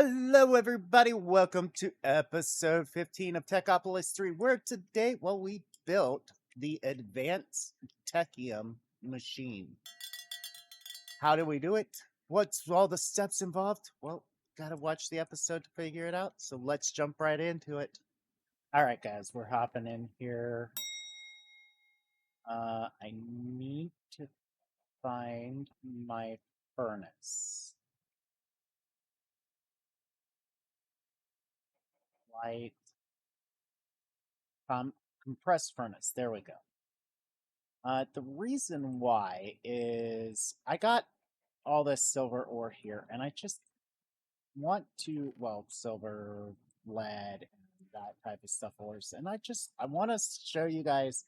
Hello, everybody. Welcome to episode 15 of Techopolis 3, where today, we built the advanced Technium machine. How do we do it? What's all the steps involved? Well, gotta watch the episode to figure it out, so let's jump right into it. All right, guys, we're hopping in here. I need to find my furnace. Light. Compressed furnace. There we go. The reason why is I got all this silver ore here, and I just want to, silver, lead, and that type of stuff ores, and I want to show you guys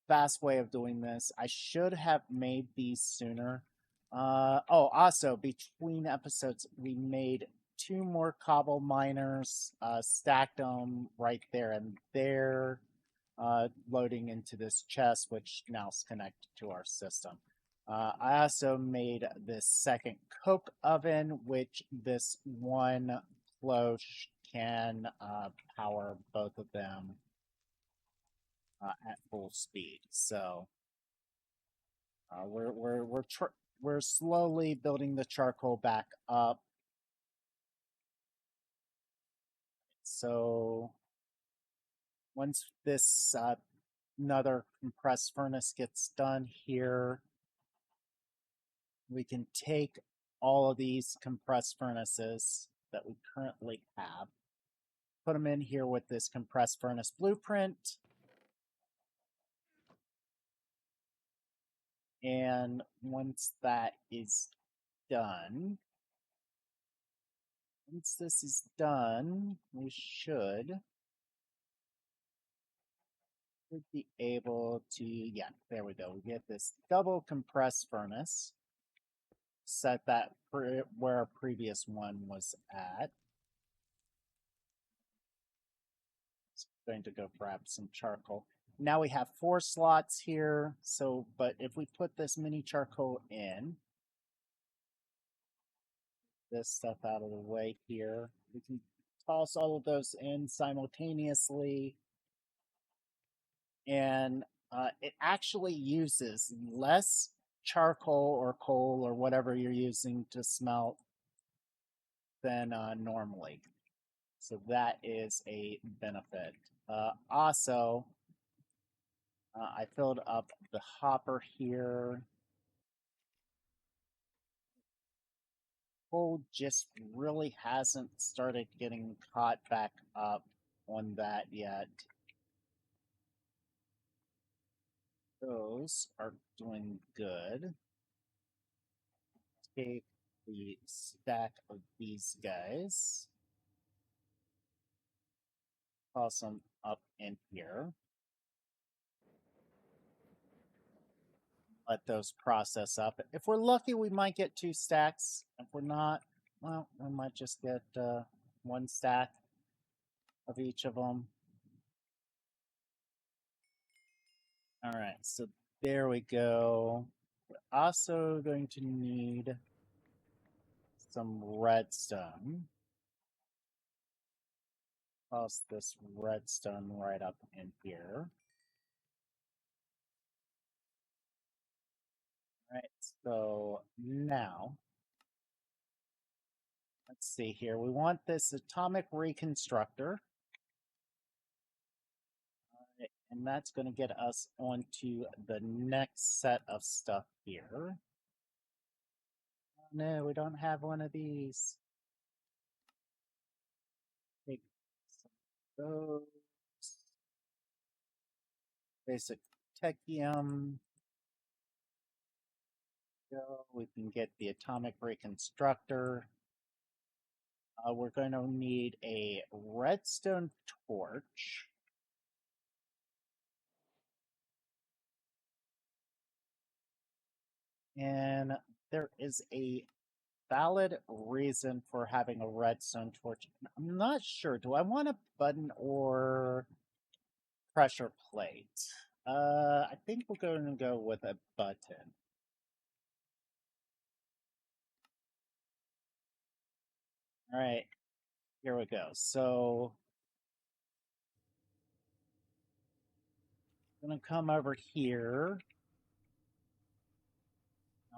fast way of doing this. I should have made these sooner. Also, between episodes, we made 2 more cobble miners, stacked them right there and there, loading into this chest, which now is connected to our system. I also made this second coke oven, which this one cloche can power both of them at full speed. So we're slowly building the charcoal back up. So once this another compressed furnace gets done here, we can take all of these compressed furnaces that we currently have, put them in here with this compressed furnace blueprint, and once that is done, once this is done, we should be able to, yeah, there we go. We get this double compressed furnace, set that where our previous one was at. It's going to go grab some charcoal. Now we have 4 slots here, so, but if we put this mini charcoal in, this stuff out of the way here, we can toss all of those in simultaneously, and it actually uses less charcoal or coal or whatever you're using to smelt than normally. So that is a benefit. Also, I filled up the hopper here. Coal just really hasn't started getting caught back up on that yet. Those are doing good. Take the stack of these guys, toss them up in here. Let those process up. If we're lucky, we might get 2 stacks. If we're not, well, we might just get 1 stack of each of them. All right, so there we go. We're also going to need some redstone. Toss this redstone right up in here. All right, so now, let's see here. We want this atomic reconstructor. And that's going to get us onto the next set of stuff here. Oh, no, we don't have one of these. Take some of those. Basic Technium. We can get the atomic reconstructor. We're going to need a redstone torch. And there is a valid reason for having a redstone torch. I'm not sure. Do I want a button or pressure plate? I think we're going to go with a button. All right. here we go. So I'm gonna come over here.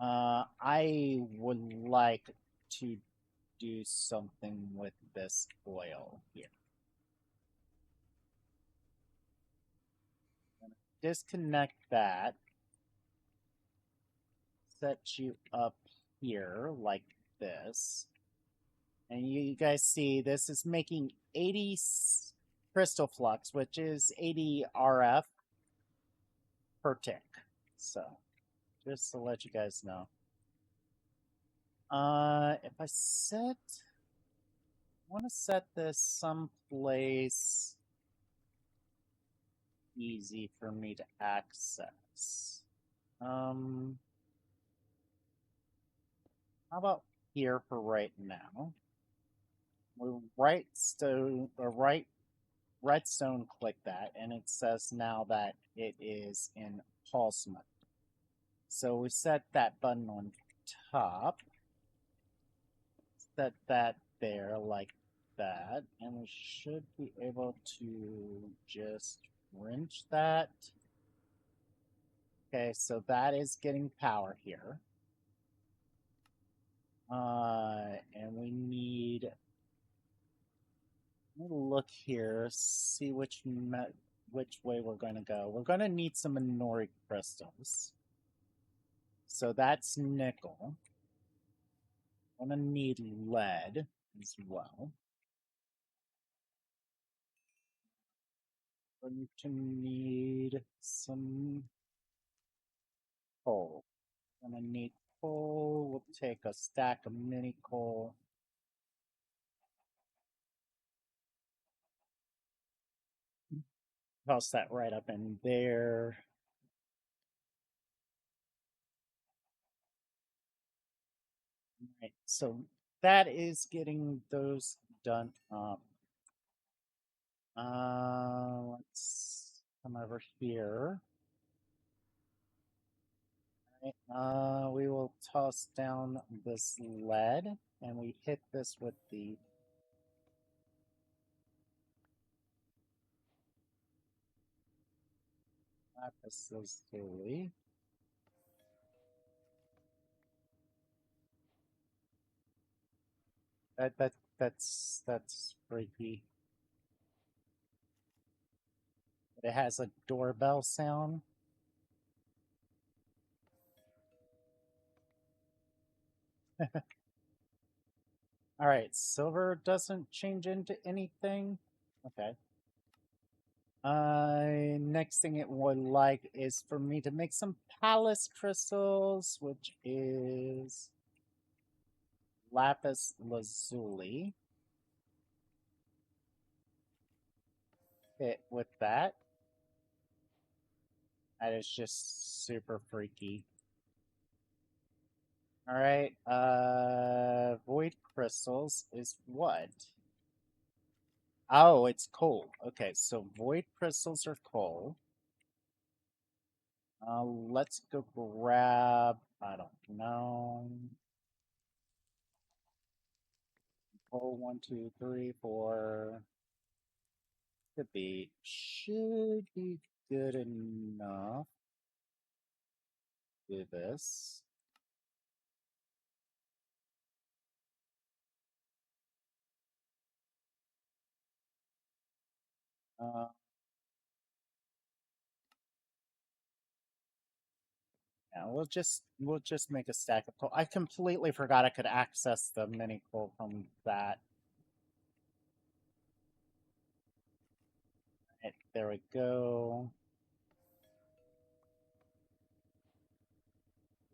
I would like to do something with this oil here. Disconnect that. Set you up here like this. And you guys see this is making 80 crystal flux, which is 80 RF per tick. So just to let you guys know. If I want to set this someplace easy for me to access. How about here for right now? We'll redstone click that, and it says now that it is in pulse mode. So we set that button on top. Set that there like that, and we should be able to just wrench that. Okay, so that is getting power here. And we need, let me look here, see which way we're going to go. We're going to need some Minori crystals. So that's nickel. I'm going to need lead as well. Going to need some coal. I'm going to need coal. We'll take a stack of mini coal. Toss that right up in there. All right, so that is getting those done up. Let's come over here. All right, we will toss down this lead, and we hit this with the lapis lazuli. That's freaky. It has a doorbell sound. All right, silver doesn't change into anything. Okay. Next thing it would like is for me to make some palace crystals, which is lapis lazuli. Hit with that. That is just super freaky. All right, void crystals is what? Oh, it's coal. Okay, so void crystals are coal. Let's go grab, I don't know. Coal 1, 2, 3, 4. Should be good enough. Do this. Yeah, we'll just make a stack of coal. I completely forgot I could access the mini coal from that. Right, there we go.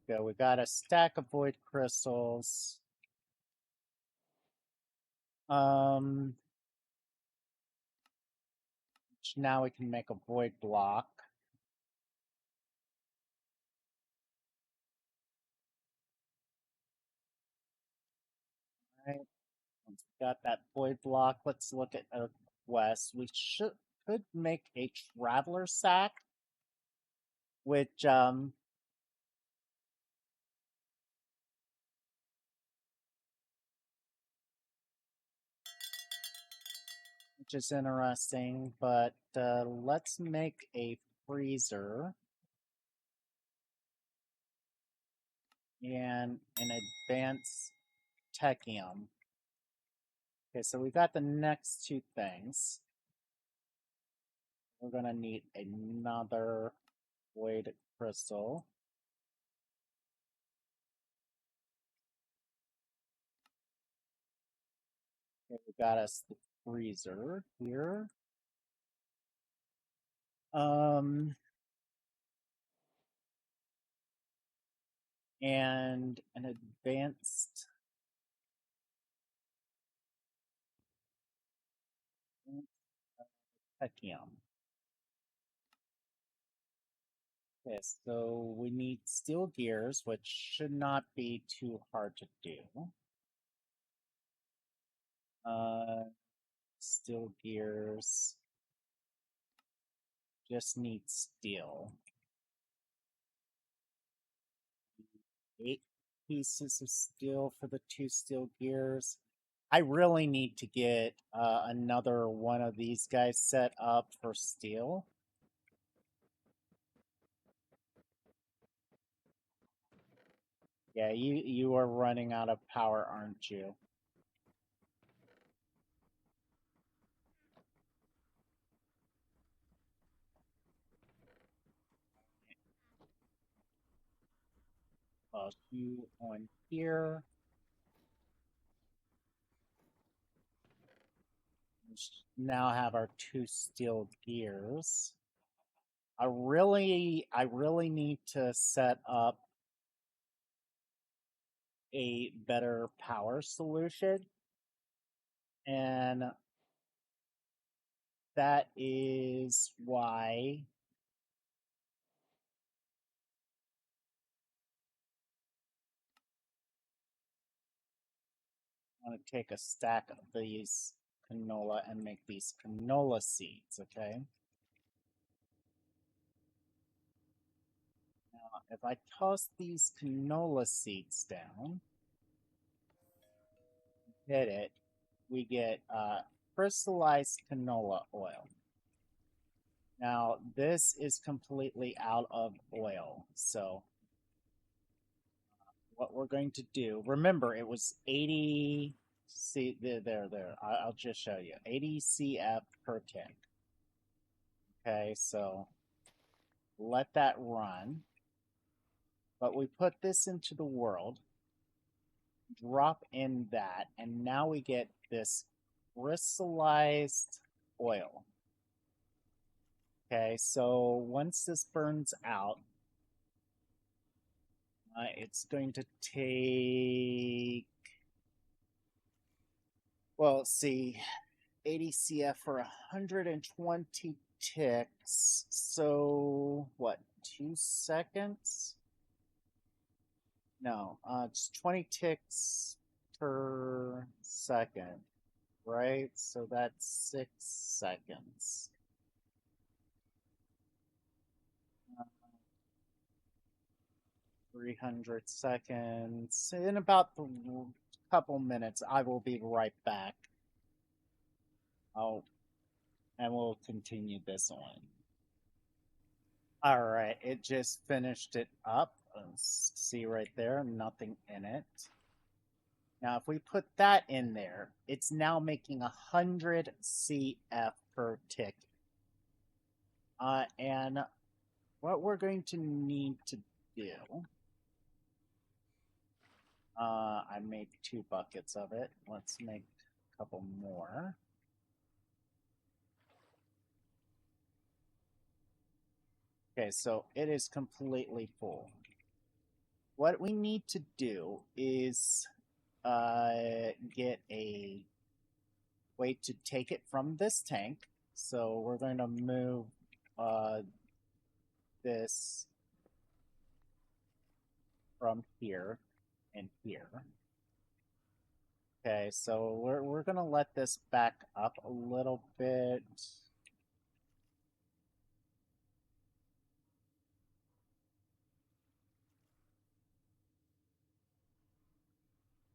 We got a stack of void crystals. Which now we can make a void block. All right. Once we got that void block, let's look at a quest. We could make a traveler sack, which which is interesting, but let's make a freezer and an advanced Technium. Okay, so we got the next two things. We're gonna need another void crystal. Okay, we got us the freezer here. And an advanced Technium. Okay, so we need steel gears, which should not be too hard to do. Steel gears just need steel. 8 pieces of steel for the 2 steel gears. I really need to get another one of these guys set up for steel. Yeah, you are running out of power, aren't you? You on here. Now have our 2 steel gears. I really need to set up a better power solution, and that is why I'm going to take a stack of these canola and make these canola seeds, okay? Now, if I toss these canola seeds down, hit it, we get crystallized canola oil. Now, this is completely out of oil, so what we're going to do, remember it was 80, see, there, I'll just show you, 80 CF per tick. Okay, so let that run. But we put this into the world, drop in that, and now we get this crystallized oil. Okay, so once this burns out, it's going to take, well, see, 80 CF for 120 ticks. So, what, 2 seconds? No, it's 20 ticks per second, right? So that's 6 seconds. 300 seconds. In about a couple minutes, I will be right back. And we'll continue this on. All right, it just finished it up. See right there, nothing in it. Now, if we put that in there, it's now making 100 CF per tick. And what we're going to need to do, I made 2 buckets of it. Let's make a couple more. Okay, so it is completely full. What we need to do is get a way to take it from this tank. So we're going to move this from here and here. Okay, so we're gonna let this back up a little bit.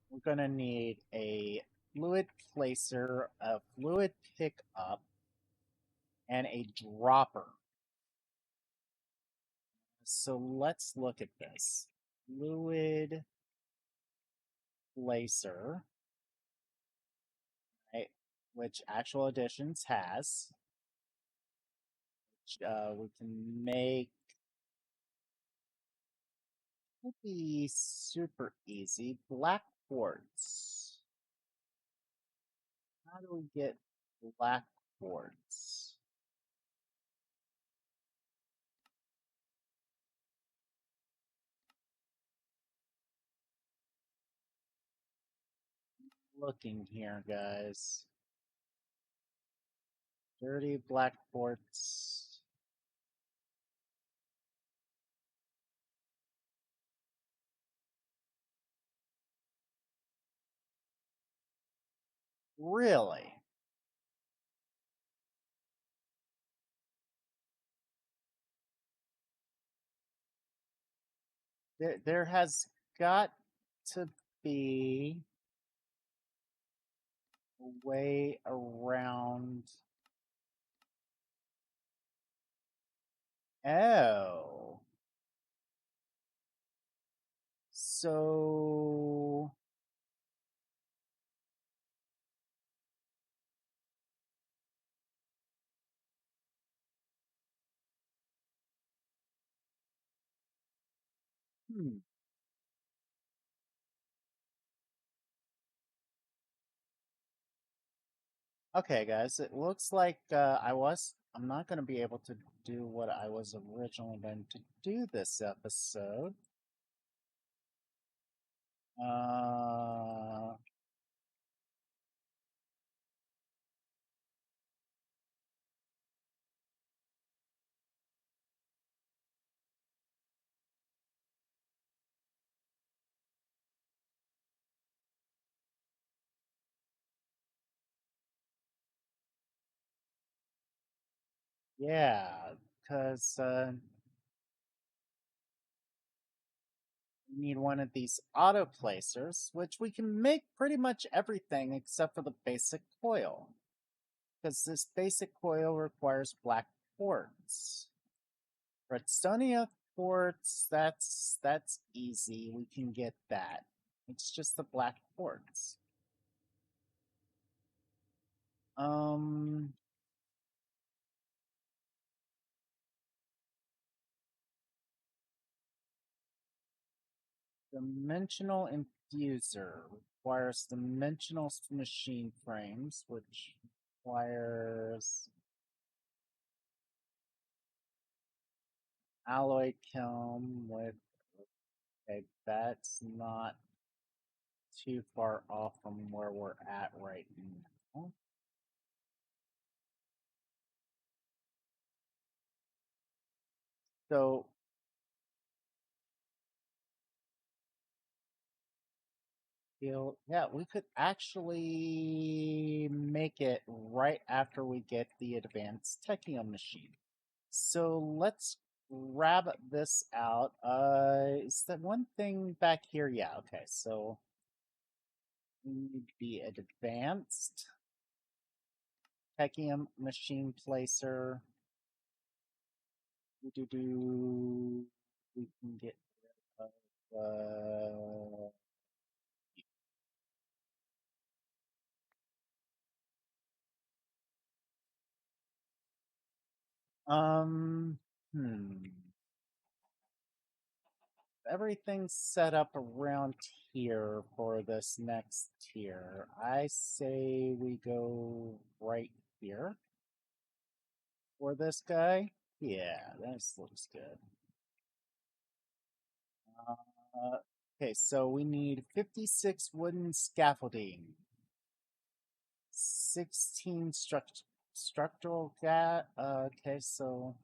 We're gonna need a fluid placer, a fluid pickup, and a dropper. So let's look at this. Fluid placer, right, which Actual Editions has. Which, we can make. Would be super easy. Black quartz. How do we get black quartz? Looking here, guys. Dirty black quartz. Really? There has got to be a way around. Oh. So okay, guys, it looks like I'm not going to be able to do what I was originally going to do this episode. Uh, yeah, because we need one of these auto placers, which we can make pretty much everything except for the basic coil. Because this basic coil requires black quartz. Redstonia quartz, that's easy. We can get that. It's just the black quartz. Dimensional infuser requires dimensional machine frames, which requires alloy kiln with. Okay, that's not too far off from where we're at right now. So yeah, we could actually make it right after we get the advanced Technium machine. So let's grab this out. Is that one thing back here? Yeah, okay, so we need the advanced Technium machine placer. We can get rid of everything's set up around here for this next tier. I say we go right here for this guy. Yeah, this looks good. Okay, so we need 56 wooden scaffolding, 16 structural gas. Okay, so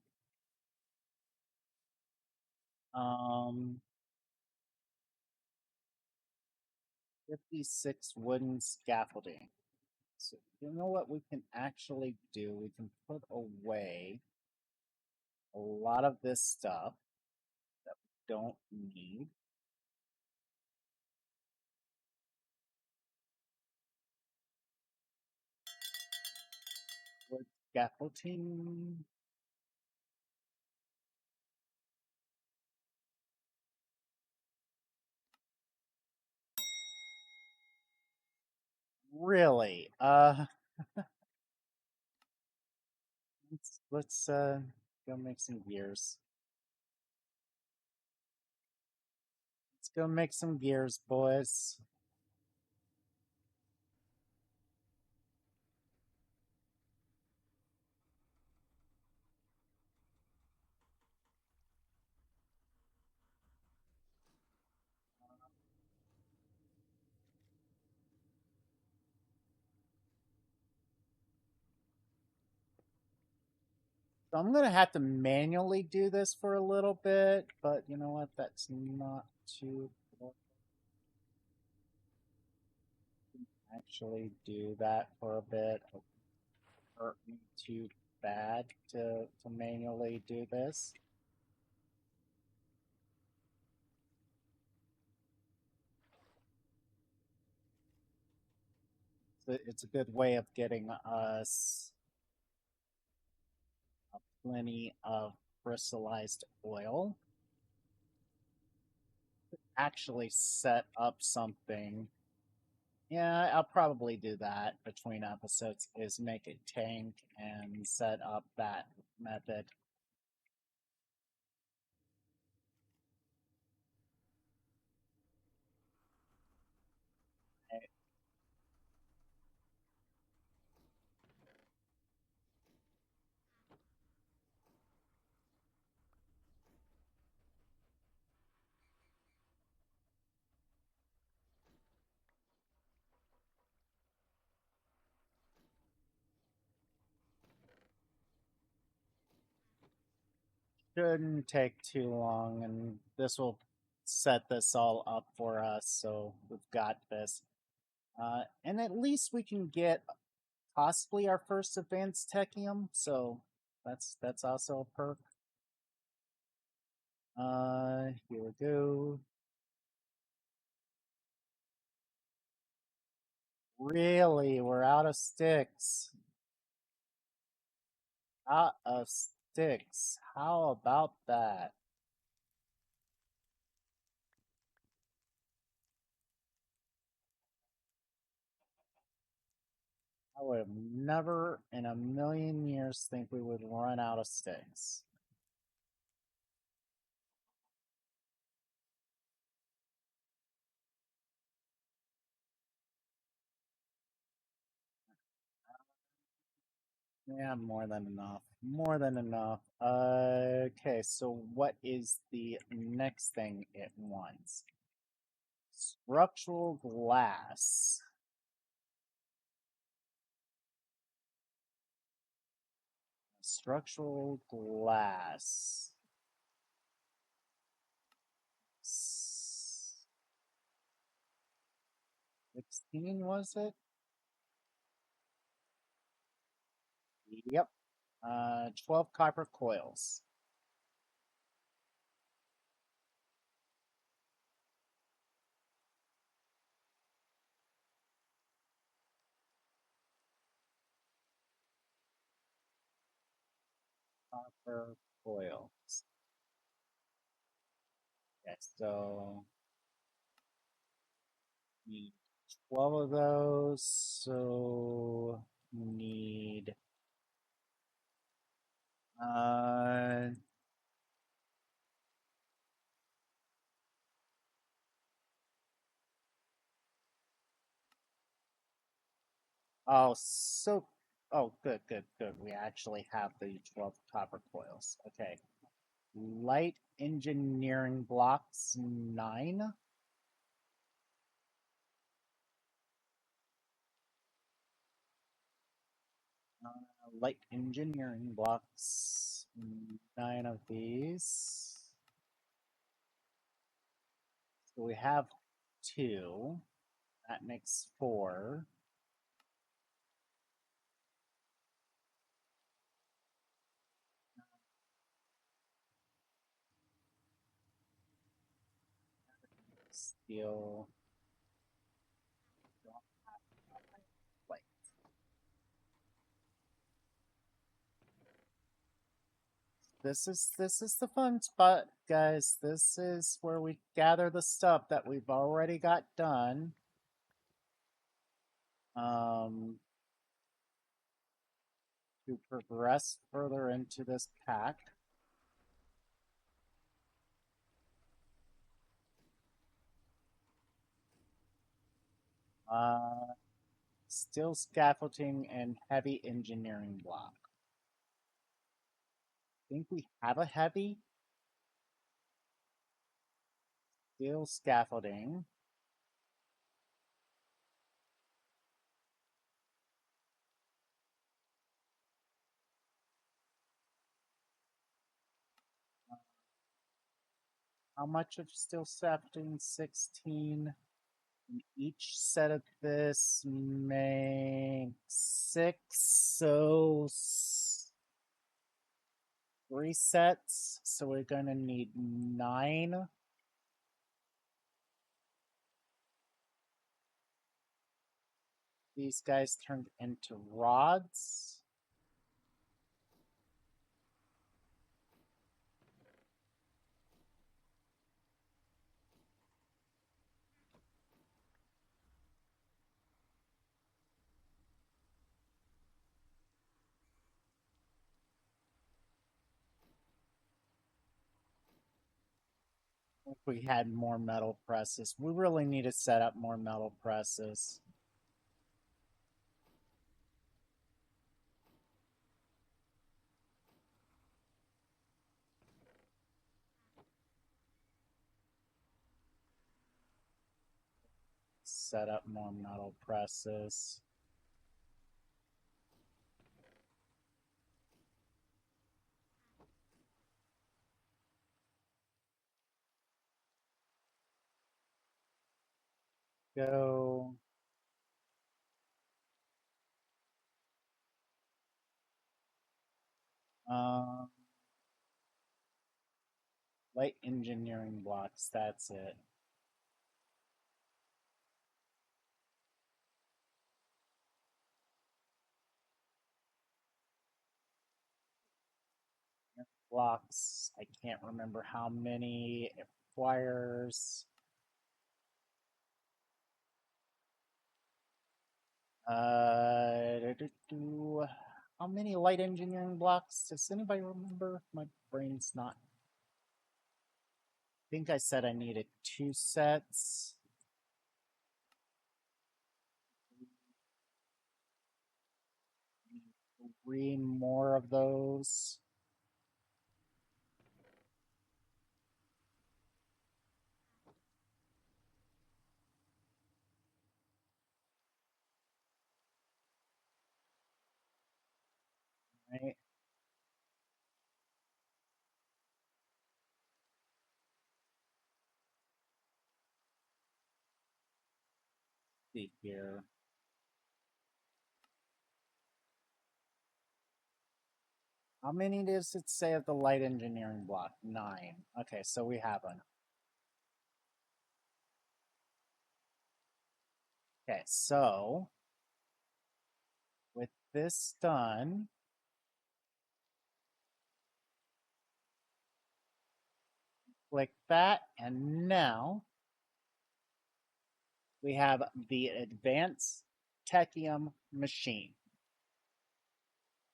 56 wooden scaffolding. So you know what we can actually do? We can put away a lot of this stuff that we don't need. Wood scaffolding. Really? Let's go make some gears. Let's go make some gears, boys. So I'm gonna have to manually do this for a little bit, but you know what? That's not too actually do that for a bit. It hurt me too bad to manually do this. So it's a good way of getting us plenty of crystallized oil. Actually set up something. Yeah, I'll probably do that between episodes, is make a tank and set up that method. Shouldn't take too long, and this will set this all up for us, so we've got this. And at least we can get possibly our first advanced technium, so that's also a perk. Here we go. Really, we're out of sticks. Out of sticks. How about that? I would have never in a million years think we would run out of sticks. Yeah, more than enough. More than enough. Okay, so what is the next thing it wants? Structural glass. Structural glass. 16, was it? Yep. 12 copper coils. Copper coils. Okay, so need 12 of those, so need uh oh so oh good. We actually have the 12 copper coils. Okay. Light engineering blocks 9. Light engineering blocks 9 of these. So we have 2. That makes 4. Steel. Don't have light. this is the fun spot, guys. This is where we gather the stuff that we've already got done. To progress further into this pack. Steel scaffolding and heavy engineering block. I think we have a heavy steel scaffolding. How much of steel scaffolding? 16. And each set of this makes 6, so 3 sets. So we're going to need 9. These guys turned into rods. If we had more metal presses, we really need to set up more metal presses. Set up more metal presses. Go. Light engineering blocks, that's it. Blocks, I can't remember how many. It requires how many light engineering blocks? Does anybody remember? My brain's not. I think I said I needed 2 sets. 3 more of those. Right. See here. How many does it say of the light engineering block? 9. Okay, so we have one. Okay, so with this done, click that, and now we have the advanced Technium machine.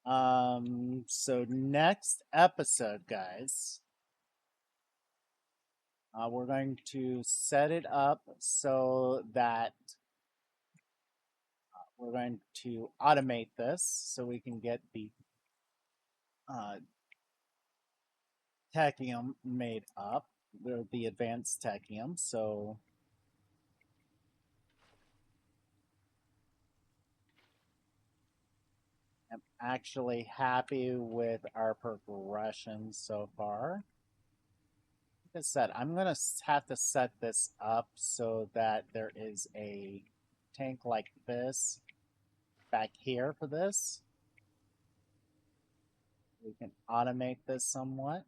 So next episode, guys, we're going to set it up so that we're going to automate this so we can get the Technium made up, the advanced Technium. So I'm actually happy with our progression so far. Like I said, I'm going to have to set this up so that there is a tank like this back here for this. We can automate this somewhat.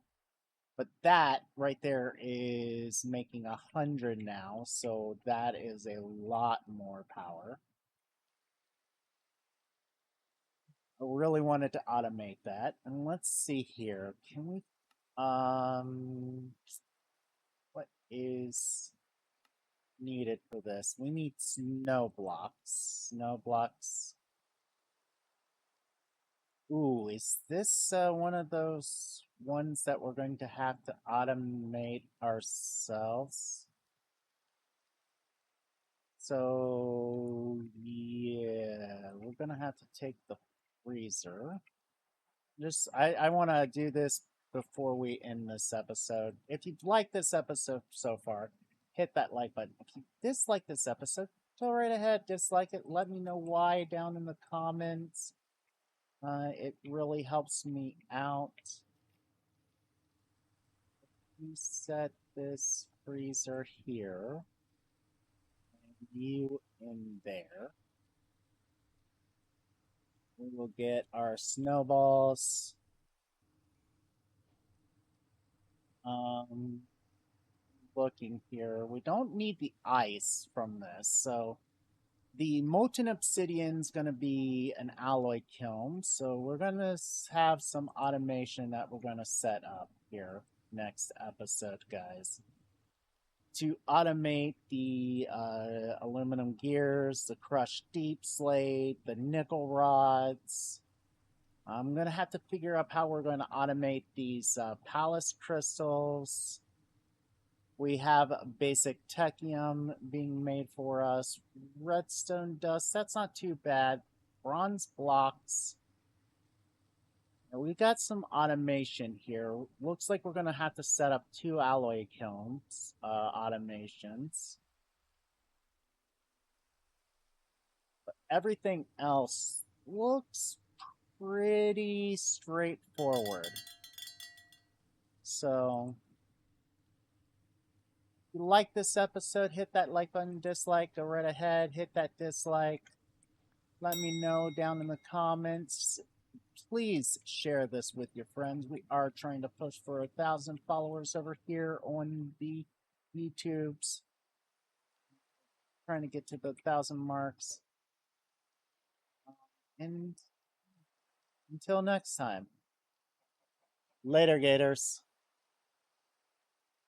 But that right there is making 100 now, so that is a lot more power. I really wanted to automate that. And let's see here. Can we what is needed for this? We need snow blocks. Snow blocks. Ooh, is this one of those ones that we're going to have to automate ourselves? So, yeah, we're gonna have to take the freezer. I want to do this before we end this episode. If you've liked this episode so far, hit that like button. If you dislike this episode, go right ahead, dislike it. Let me know why down in the comments. It really helps me out. You set this freezer here, and you in there. We will get our snowballs. Looking here, we don't need the ice from this, so the molten obsidian is going to be an alloy kiln, so we're going to have some automation that we're going to set up here next episode, guys, to automate the aluminum gears, the crushed deep slate, the nickel rods. I'm going to have to figure out how we're going to automate these palace crystals. We have basic technium being made for us. Redstone dust, that's not too bad. Bronze blocks. Now we got some automation here. Looks like we're going to have to set up 2 alloy kilns automations. But everything else looks pretty straightforward. So, if you like this episode, hit that like button. Dislike, go right ahead, hit that dislike. Let me know down in the comments. Please share this with your friends. We are trying to push for 1,000 followers over here on the YouTubes. Trying to get to the 1,000 marks. And until next time. Later, Gators.